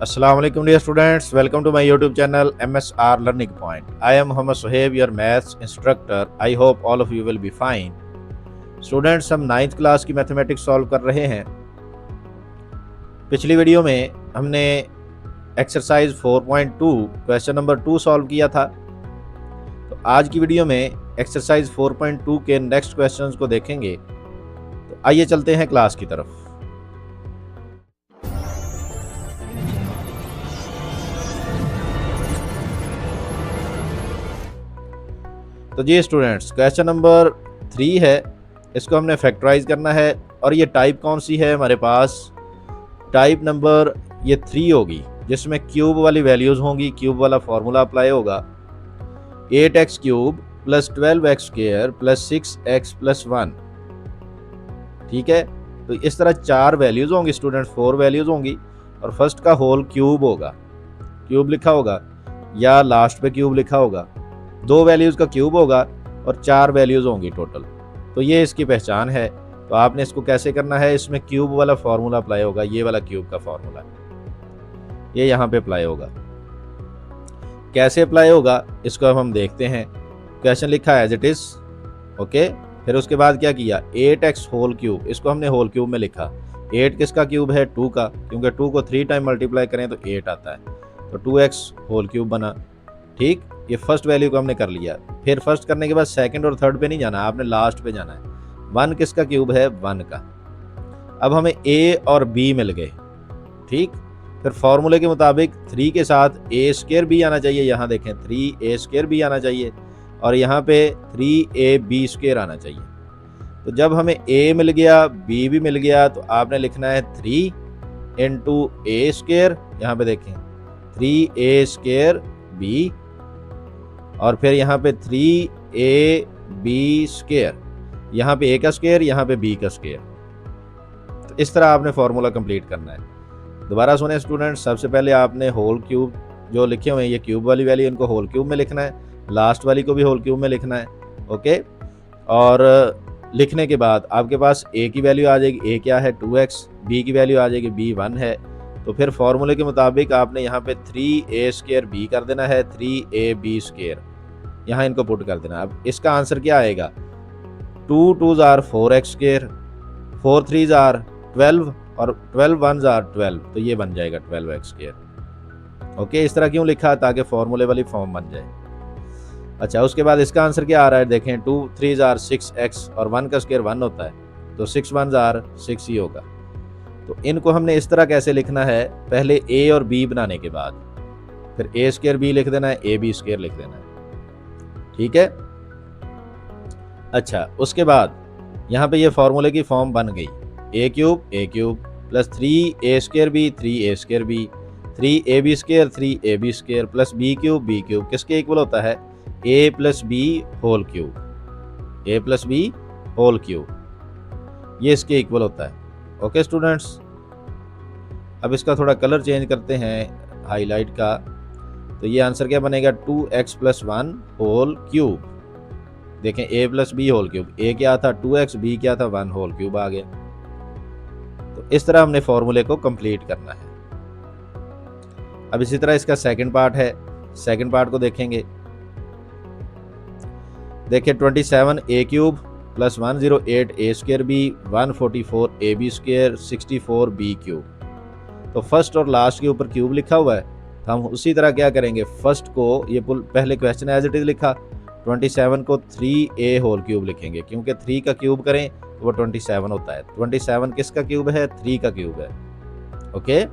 Assalamu alaikum dear students, welcome to my YouTube channel MSR Learning Point. I am Mohammad Sohaib, your maths instructor. I hope all of you will be fine. Students, हम 9th class की mathematics solve कर रहे हैं। पिछली video में हमने exercise 4.2 question number 2 solve किया था। तो आज की वीडियो में एक्सरसाइज 4.2 के नेक्स्ट क्वेश्चंस को देखेंगे। तो आइए चलते हैं क्लास की तरफ। तो जी स्टूडेंट्स, क्वेश्चन नंबर 3 है, इसको हमने फैक्टराइज करना है। और ये टाइप कौन सी है हमारे पास? टाइप नंबर ये 3 होगी, जिसमें क्यूब वाली वैल्यूज़ होंगी, क्यूब वाला फॉर्मूला अप्लाई होगा। 8x cube plus 12x square plus 6x plus 1। ठीक है, तो इस तरह 4 वैल्यूज़ होंगी स्टूडेंट्स, 4 वैल्यूज़ होंगी। और फर्स्ट का होल क्यूब होगा, क्यूब लिखा होगा या लास्ट पे क्यूब लिखा होगा। 2 वैल्यूज़ का क्यूब होगा और 4 वैल्यूज़ होंगी टोटल। तो ये इसकी पहचान है। तो आपने इसको कैसे करना है, इसमें क्यूब वाला फार्मूला अप्लाई होगा, ये वाला क्यूब का फार्मूला ये यहाँ पे अप्लाई होगा। कैसे अप्लाई होगा इसको अब हम देखते हैं। क्वेश्चन लिखा है एज इट इज़, ओके। फिर उसके बाद क्या किया, 8x होल क्यूब, इसको हमने होल क्यूब में लिखा। 8 किसका क्यूब है? 2 का, क्योंकि 2 को 3 टाइम मल्टीप्लाई करें तो 8 आता है। तो 2x होल क्यूब बना। ठीक, ये फर्स्ट वैल्यू को हमने कर लिया। फिर फर्स्ट करने के बाद सेकंड और थर्ड पे नहीं जाना, आपने लास्ट पे जाना है। 1 किसका क्यूब है? 1 का। अब हमें a और b मिल गए। ठीक, फिर फॉर्मूले के मुताबिक 3 के साथ a स्क्वायर भी आना चाहिए। यहाँ देखें 3a स्क्वायर भी आना चाहिए और यहाँ पे 3ab स्क्वायर आना चाहिए। तो जब हमें a मिल गया, b भी मिल गया, तो आपने लिखना है 3 इंटू a स्क्वायर, यहाँ पे देखें 3a स्क्वायर b, और फिर यहाँ पे 3ab स्क्वायर, यहाँ पे a का स्क्वायर, यहाँ पे b का स्क्वायर। तो इस तरह आपने फॉर्मूला कंप्लीट करना है। दोबारा सुने स्टूडेंट, सबसे पहले आपने होल क्यूब जो लिखे हुए हैं, ये क्यूब वाली वैल्यू, इनको होल क्यूब में लिखना है। लास्ट वाली को भी होल क्यूब में लिखना है, ओके। और लिखने के बाद आपके पास a की वैल्यू आ जाएगी, a क्या है? 2x, b की वैल्यू आ जाएगी, b 1 है। तो फिर फॉर्मूले के मुताबिक आपने यहाँ पे 3a स्क्वायर b कर देना है, 3ab स्क्वायर यहाँ इनको पुट कर देना। अब इसका आंसर क्या आएगा? 2 2s are 4x square, 4 3s are 12 और 12 1s आर 12, तो ये बन जाएगा 12x स्क्वायर। ओके, इस तरह क्यों लिखा? ताकि फॉर्मूले वाली फॉर्म बन जाए। अच्छा, उसके बाद इसका आंसर क्या आ रहा है? देखें 2 3s आर 6x और 1 का स्क्वायर 1 होता है, तो 6 1s आर 6 ही होगा। तो इनको हमने इस तरह कैसे लिखना है, पहले a और b बनाने के बाद फिर a स्क्वायर b लिख देना है, ab स्क्वायर लिख देना है। ठीक है। अच्छा, उसके बाद यहाँ पे ये फॉर्मूले की फॉर्म बन गई। a cube plus 3a square b 3a square b, 3ab square 3ab square plus b cube किसके इक्वल होता है? a plus b whole cube, a plus b whole cube, ये इसके इक्वल होता है। ओके स्टूडेंट्स, अब इसका थोड़ा कलर चेंज करते हैं हाईलाइट का। तो ये आंसर क्या बनेगा? 2x plus 1 whole cube. देखें a plus b whole cube, a क्या था? 2x, b क्या था? 1 होल क्यूब आ गया। तो इस तरह हमने फॉर्मूले को कंप्लीट करना है। अब इसी तरह इसका सेकंड पार्ट है, सेकंड पार्ट को देखेंगे। देखिए 27a cube plus 108 a square b 144 ab square 64 b cube. तो फर्स्ट और लास्ट के ऊपर क्यूब लिखा हुआ है, तो हम उसी तरह क्या करेंगे, फर्स्ट को ये पहले क्वेश्चन एज इट इज लिखा, 27 को 3a होल क्यूब लिखेंगे, क्योंकि 3 का क्यूब करें तो वो 27 होता है। 27 किसका क्यूब है? 3 का क्यूब है। ओके,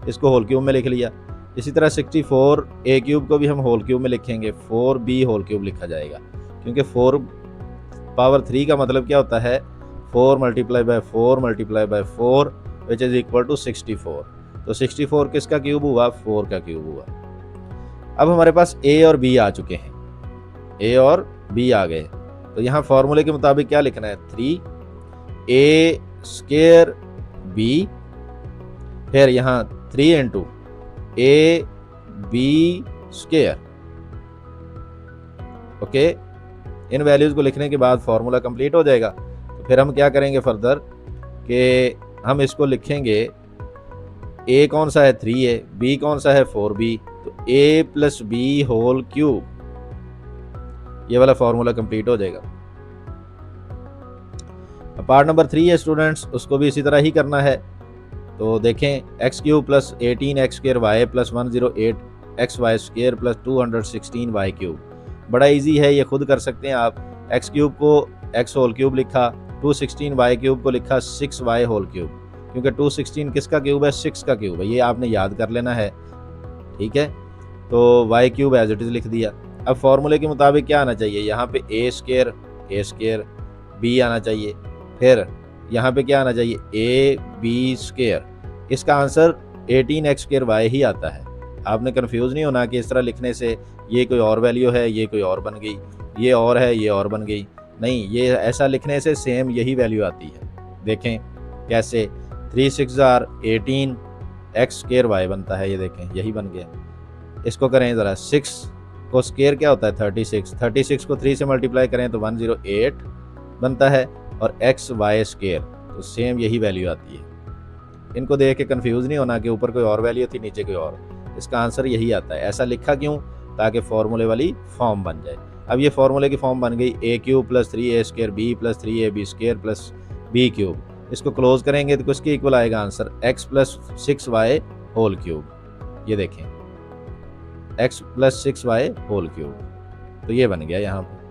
इसको होल क्यूब में लिख लिया। इसी तरह 64a क्यूब को भी हम होल क्यूब में लिखेंगे, 4b होल क्यूब लिखा जाएगा, क्योंकि 4 पावर 3 का मतलब क्या होता है? 4 multiply by 4 multiply by 4 which is equal to 64। तो 64 किसका क्यूब हुआ? 4 का क्यूब हुआ। अब हमारे पास a और b आ चुके हैं, a और b आ गए। तो यहाँ फॉर्मूले के मुताबिक क्या लिखना है? 3a स्क्वायर b, फिर यहाँ 3 इंटू ab स्क्वायर। ओके, इन वैल्यूज़ को लिखने के बाद फॉर्मूला कंप्लीट हो जाएगा। तो फिर हम क्या करेंगे फर्दर कि हम इसको लिखेंगे ए कौन सा है 3a, बी कौन सा है 4b, तो a plus B whole cube, ये वाला फॉर्मूला कंप्लीट हो जाएगा। पार्ट नंबर 3 है स्टूडेंट्स, उसको भी इसी तरह ही करना है। तो देखें X cube plus 18x square Y plus 108x Y square plus 216 Y cube, बड़ा इजी है, ये खुद कर सकते हैं आप। एक्स क्यूब को एक्स होल क्यूब लिखा, 216 वाई क्यूब को लिखा 6 वाई होल क्यूब, क्योंकि 216 किसका क्यूब है, 6 का क्यूब है, ये आपने याद कर लेना है, ठीक है। तो Y cube as it is लिख दिया। अब फॉर्मूले के मुताबिक क्या आना चाहिए, यहाँ पे ए स्क्र बी आना चाहिए, फिर यहाँ पे क्या आना चाहिए ए बी स्क्र, इसका answer 18x square why he आता है। आपने कंफ्यूज नहीं होना कि इस तरह लिखने से ये कोई और वैल्यू है, ये कोई और बन गई, ये और है, ये और बन गई, नहीं, ये ऐसा लिखने से सेम यही वैल्यू आती है। देखें कैसे, 3 6 18 x स्क्र वाई बनता है, ये देखें यही बन गया। इसको करें ज़रा, 6 को स्क्र क्या होता है 36 को 3 से मल्टीप्लाई करें तो 108 बनता है, और एक्स वाई स्क्र, तो सेम यही वैल्यू आती है। इनको देख के कंफ्यूज नहीं होना कि ऊपर कोई और वैल्यू थी नीचे कोई और, इसका आंसर यही आता है। ऐसा लिखा क्यों, ताकि फार्मूले वाली फॉर्म बन जाए। अब ये फार्मूले की फॉर्म बन गई, a cube plus 3a square b plus 3ab square plus B cube, इसको क्लोज करेंगे तो किसके इक्वल आएगा answer, x plus 6y whole cube, ये देखें x plus 6y whole cube, तो ये बन गया यहाँ पर।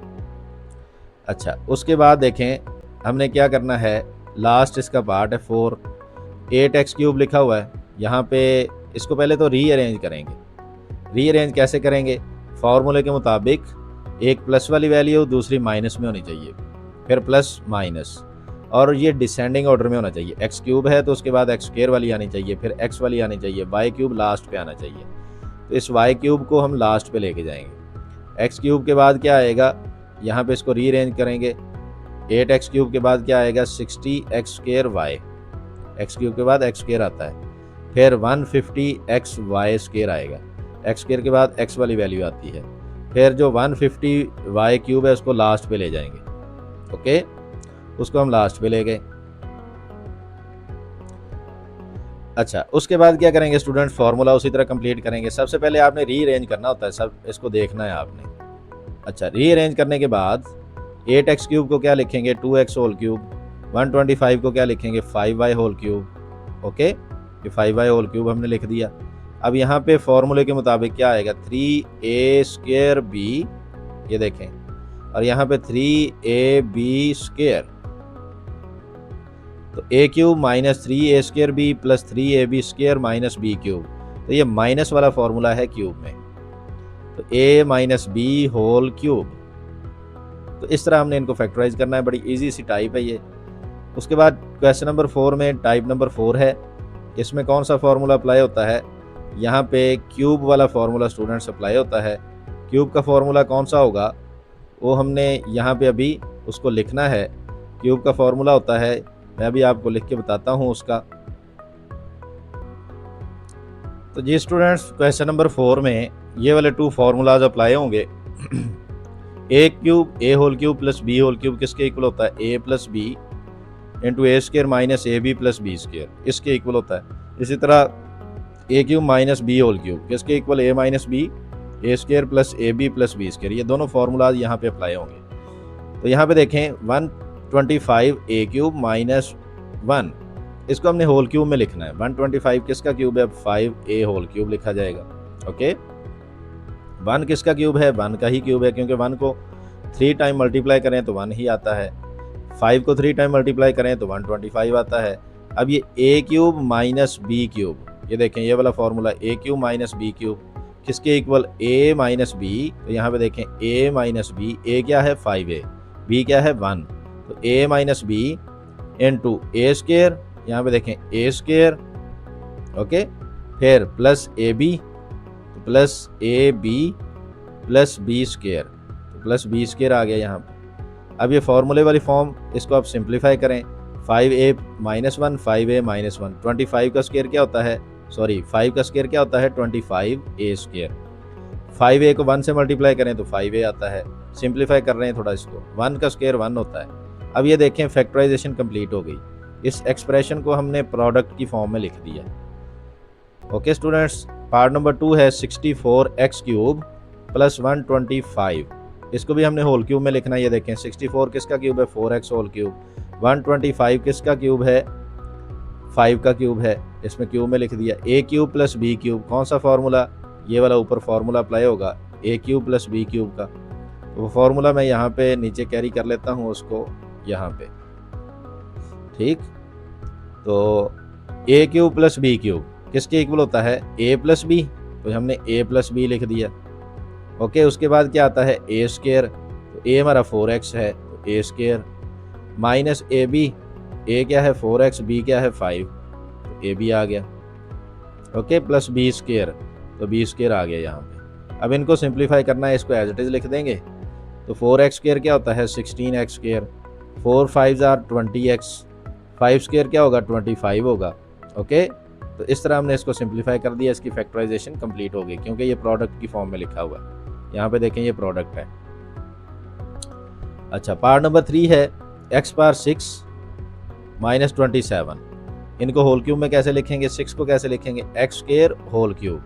अच्छा, उसके बाद देखें हमने क्या करना है, लास्ट इसका पार्ट है 4, 8x क्यूब लिखा हुआ है यहाँ पे, इसको पहले तो रीअरेंज करेंगे। रीअरेंज कैसे करेंगे, फार्मूले के मुताबिक एक प्लस वाली वैल्यू दूसरी माइनस में होनी चाहिए, फिर प्लस माइनस, और ये डिसेंडिंग ऑर्डर में होना चाहिए। एक्स क्यूब है तो उसके बाद एक्स स्क्र वाली आनी चाहिए, फिर एक्स वाली आनी चाहिए, वाई क्यूब लास्ट पे आना चाहिए। तो इस वाई क्यूब को हम लास्ट पे लेके जाएंगे। एक्स क्यूब के बाद क्या आएगा, यहाँ पे इसको रीअरेंज करेंगे, 8x क्यूब के बाद क्या आएगा 60x square Y, x cube के बाद एक्स स्क्र आता है, फिर 150x वाई स्क्र आएगा, एक्स स्क्र के बाद x वाली वैल्यू आती है, फिर जो 150 वाई क्यूब है उसको लास्ट पे ले जाएंगे, ओके, उसको हम लास्ट पे ले गए। अच्छा, उसके बाद क्या करेंगे स्टूडेंट, फार्मूला उसी तरह कंप्लीट करेंगे। सबसे पहले आपने रीअरेंज करना होता है, सब इसको देखना है आपने। अच्छा, रीअरेंज करने के बाद 8x क्यूब को क्या लिखेंगे 2x होल क्यूब, 125 को क्या लिखेंगे 5y होल क्यूब, ओके, ये 5y होल क्यूब हमने लिख दिया। अब यहाँ पे फॉर्मूले के मुताबिक क्या आएगा 3a स्क्र b, ये देखें, और यहाँ पे 3ab स्क्र, तो a cube minus 3a square b plus 3ab square minus b cube, तो ये माइनस वाला फॉर्मूला है क्यूब में, तो a minus b whole cube. तो इस तरह हमने इनको फैक्टराइज करना है, बड़ी इजी सी टाइप है ये। उसके बाद क्वेश्चन नंबर 4 में टाइप नंबर 4 है, इसमें कौन सा फार्मूला अप्लाई होता है, यहाँ पे क्यूब वाला फार्मूला स्टूडेंट्स अप्लाई होता है। क्यूब का फार्मूला कौन सा होगा वो हमने यहाँ पे अभी उसको लिखना है। क्यूब का फार्मूला होता है, मैं अभी आपको लिख के बताता हूँ उसका। तो जी स्टूडेंट्स, क्वेश्चन नंबर 4 में ये वाले 2 फार्मूलाज अप्लाई होंगे। A cube a whole cube plus B whole cube किसके इक्वल होता है, a plus b into A square minus A B plus B square, इसके इक्वल होता है। इसी तरह a cube minus b whole cube किसके equal, a minus b a square plus A B plus B square, ये दोनों formulas यहाँ पे अप्लाई होंगे। तो यहाँ पे देखें 125 ए क्यूब माइनस 1, इसको हमने होल क्यूब में लिखना है। 125 किसका क्यूब है, 5a होल क्यूब लिखा जाएगा, ओके। 1 किसका क्यूब है, 1 का ही क्यूब है, क्योंकि 1 को 3 टाइम मल्टीप्लाई करें तो 1 ही आता है, 5 को 3 टाइम मल्टीप्लाई करें तो 125 आता है। अब ये a cube minus B cube, ये देखें ये वाला formula a cube minus B cube किसके इक्वल, a माइनस बी, तो यहाँ पे देखें a माइनस बी, a क्या है 5a, b क्या है 1, तो a minus B into A square, यहाँ पे देखें ए स्क्र, ओके, फिर प्लस ए बी, तो plus A B plus B square, तो प्लस बी स्क्र आ गया यहाँ पर। अब ये फार्मूले वाली फॉर्म, इसको आप सिंप्लीफाई करें, 5a माइनस 1 5a माइनस 1, 25 का स्क्र क्या होता है, सॉरी 5 का स्क्र क्या होता है 25a स्क्र, 5a को 1 से मल्टीप्लाई करें तो 5a आता है। सिंप्लीफाई कर रहे हैं थोड़ा इसको, 1 का स्क्र 1 होता है। अब ये देखें फैक्टराइजेशन कंप्लीट हो गई, इस एक्सप्रेशन को हमने प्रोडक्ट की फॉर्म में लिख दिया। ओके स्टूडेंट्स, पार्ट नंबर 2 है 64x क्यूब प्लस 125। इसको भी हमने होल क्यूब में लिखना है। ये देखें 64 किसका क्यूब है, 4x होल क्यूब। 125 किसका क्यूब है, 5 का क्यूब है। इसमें क्यूब में लिख दिया। a cube plus b cube, कौन सा फार्मूला, ये वाला ऊपर फार्मूला अप्लाई होगा a cube plus b cube का। तो वो फार्मूला मैं यहाँ पे नीचे कैरी कर लेता हूँ उसको यहाँ पे, ठीक। तो a cube plus b cube किसके इक्वल होता है, a प्लस बी, तो हमने a प्लस बी लिख दिया। ओके, उसके बाद क्या आता है a स्क्वायर, तो a हमारा 4x है तो a square minus A B, a क्या है 4x, b क्या है 5, तो a b आ गया। ओके, प्लस b स्क्वायर, तो b स्क्वायर आ गया यहाँ पे। अब इनको सिंप्लीफाई करना है, इसको एज इट इज लिख देंगे। तो 4x स्क्वायर क्या होता है 16x square, 4 5 are 20x, 5 square क्या होगा 25 होगा। ओके, तो इस तरह हमने इसको सिंप्लीफाई कर दिया। इसकी फैक्टराइजेशन कंप्लीट हो गई क्योंकि ये प्रोडक्ट की फॉर्म में लिखा हुआ है। यहाँ पे देखें ये प्रोडक्ट है। अच्छा, पार्ट नंबर 3 है x पावर 6 माइनस 27। इनको होल क्यूब में कैसे लिखेंगे, 6 को कैसे लिखेंगे x स्क्वायर होल क्यूब,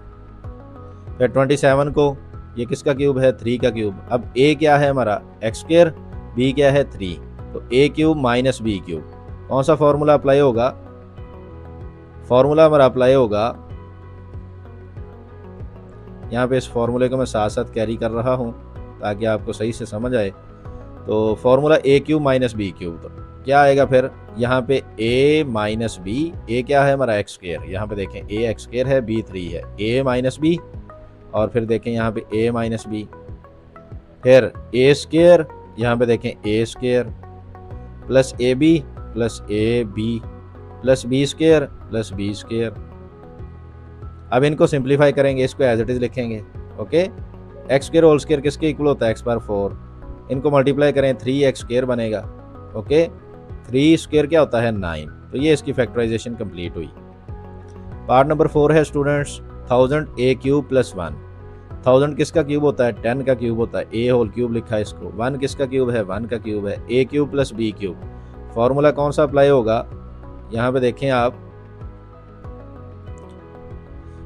फिर 27 को, ये किसका क्यूब है 3 का क्यूब। अब a क्या है हमारा x स्क्वायर, b क्या है 3, तो a cube minus b cube, कौन सा फॉर्मूला अप्लाई होगा, फॉर्मूला हमारा अप्लाई होगा, यहाँ पे इस फॉर्मूले को मैं साथ साथ कैरी कर रहा हूँ ताकि आपको सही से समझ आए। तो formula a cube minus B cube, तो क्या आएगा फिर यहाँ पे a माइनस बी, a क्या है हमारा x स्क्वायर, यहाँ पे देखें a x स्क्वायर है b 3 है, a माइनस बी, और फिर देखें यहाँ पे a माइनस बी, फिर a स्क्वायर, यहाँ पे देखें a square plus A B plus A B plus B square plus B square. अब इनको सिंप्लीफाई करेंगे, इसको एज इट इज लिखेंगे। Okay, X square whole square किसके इक्वल होता है x पावर 4, इनको मल्टीप्लाई करें 3x स्क्वायर बनेगा। ओके, 3 स्क्वायर क्या होता है 9। तो ये इसकी फैक्टराइजेशन कंप्लीट हुई। पार्ट नंबर 4 है स्टूडेंट्स 1000 a क्यूब प्लस 1। 1000 किसका क्यूब होता है 10 का क्यूब होता है, a होल क्यूब लिखा है इसको। 1 किसका क्यूब है 1 का क्यूब है, a cube plus b cube. Formula कौन सा अप्लाई होगा, यहाँ पे देखें आप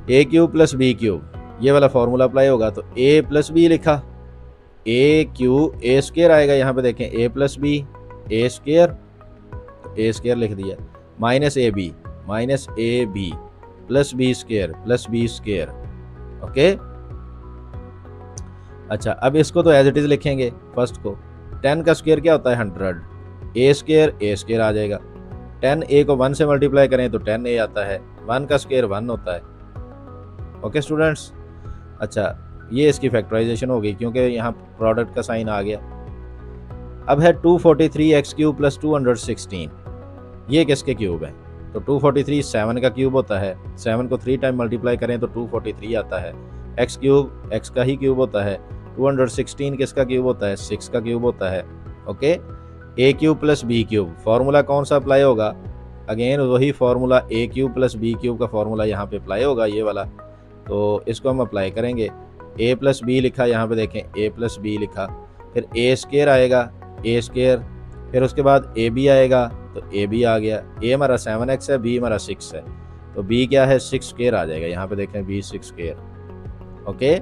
a cube plus B cube, ये वाला फॉर्मूला अप्लाई होगा। तो a प्लस बी लिखा, a क्यूब a स्क्वायर आएगा, यहाँ पे देखें a plus B a square, तो a स्क्वायर लिख दिया, minus A B plus B square plus B square. Okay, अच्छा अब इसको तो एज इट इज लिखेंगे। फर्स्ट को 10 का स्क्वायर क्या होता है 100, a स्क्वायर आ जाएगा। 10a को 1 से मल्टीप्लाई करें तो 10a आता है, 1 का स्क्वायर 1 होता है। ओके स्टूडेंट्स, अच्छा ये इसकी फैक्टराइजेशन हो गई क्योंकि यहाँ प्रोडक्ट का साइन आ गया। अब है 243x क्यूब प्लस 216, ये किसके क्यूब है, तो 243 7 का क्यूब होता है, 7 को 3 टाइम मल्टीप्लाई करें तो 243 आता है। x क्यूब x का ही क्यूब होता है, 216 किसका क्यूब होता है 6 का क्यूब होता है। Okay, a cube plus B cube, formula कौन सा अप्लाई होगा, अगेन वही formula a cube plus B cube का फार्मूला यहाँ पे अप्लाई होगा, ये वाला। तो इसको हम अप्लाई करेंगे, a प्लस बी लिखा, यहाँ पे देखें a प्लस बी लिखा, फिर a स्क्वायर आएगा a स्क्वायर, फिर उसके बाद ए बी आएगा, तो ए बी आ गया। a हमारा 7x है, b हमारा 6 है, तो b क्या है 6 स्क्वायर आ जाएगा, यहाँ पे देखें b 6 स्क्वायर। ओके,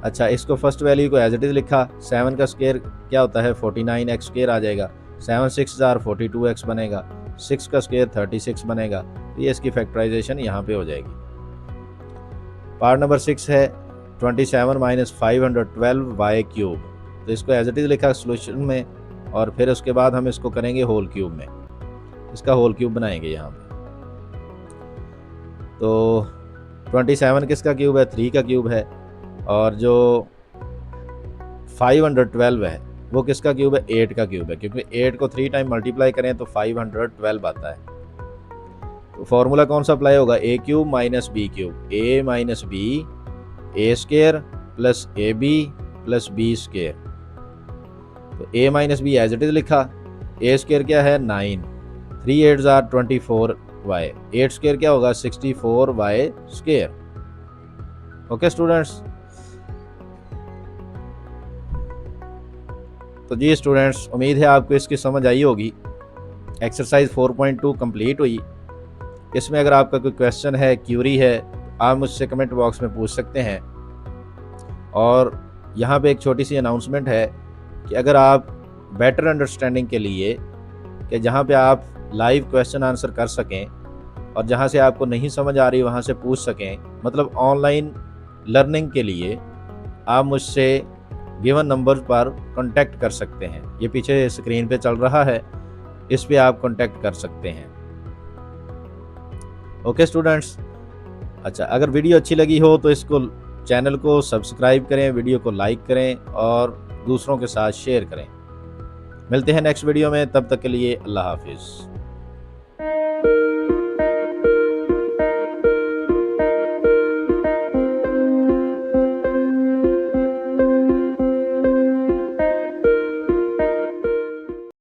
अच्छा इसको फर्स्ट वैल्यू को एज इट इज लिखा, 7 का स्क्वायर क्या होता है 49x स्क्वायर आ जाएगा, 7 6 आर 42x बनेगा, 6 का स्क्वायर 36 बनेगा। तो ये इसकी फैक्टराइजेशन यहाँ पे हो जाएगी। पार्ट नंबर 6 है 27 माइनस 512y क्यूब, तो इसको एज इट इज लिखा सोल्यूशन में, और फिर उसके बाद हम इसको करेंगे होल क्यूब में, इसका होल क्यूब बनाएंगे यहाँ पे। तो 27 किसका क्यूब है 3 का क्यूब है, और जो 512 है वो किसका क्यूब है 8 का क्यूब है, क्योंकि 8 को 3 टाइम मल्टीप्लाई करें तो 512 आता है। तो फॉर्मूला कौन सा अप्लाई होगा, a cube minus B cube, a minus B a square plus A B plus B square. तो a minus B as it is लिखा, a स्क्वायर क्या है 9, 3 8 आर 24y, 8 स्क्वायर क्या होगा 64y स्क्वायर। ओके स्टूडेंट्स, तो जी students उम्मीद है आपको इसकी समझ आई होगी। एक्सरसाइज 4.2 कंप्लीट हुई। इसमें अगर आपका कोई क्वेश्चन है, क्यूरी है, आप मुझसे कमेंट बॉक्स में पूछ सकते हैं। और यहाँ पे एक छोटी सी अनाउंसमेंट है कि अगर आप बेटर अंडरस्टैंडिंग के लिए कि जहाँ पे आप लाइव क्वेश्चन आंसर कर सकें और जहाँ से आपको नहीं समझ आ रही वहाँ से पूछ सकें, मतलब ऑनलाइन लर्निंग के लिए आप मुझसे गिवन नंबर पर कांटेक्ट कर सकते हैं। ये पीछे स्क्रीन पे चल रहा है, इस पे आप कांटेक्ट कर सकते हैं। ओके स्टूडेंट्स, अच्छा अगर वीडियो अच्छी लगी हो तो इसको चैनल को सब्सक्राइब करें, वीडियो को लाइक करें और दूसरों के साथ शेयर करें। मिलते हैं नेक्स्ट वीडियो में, तब तक के लिए अल्लाह हाफिज़।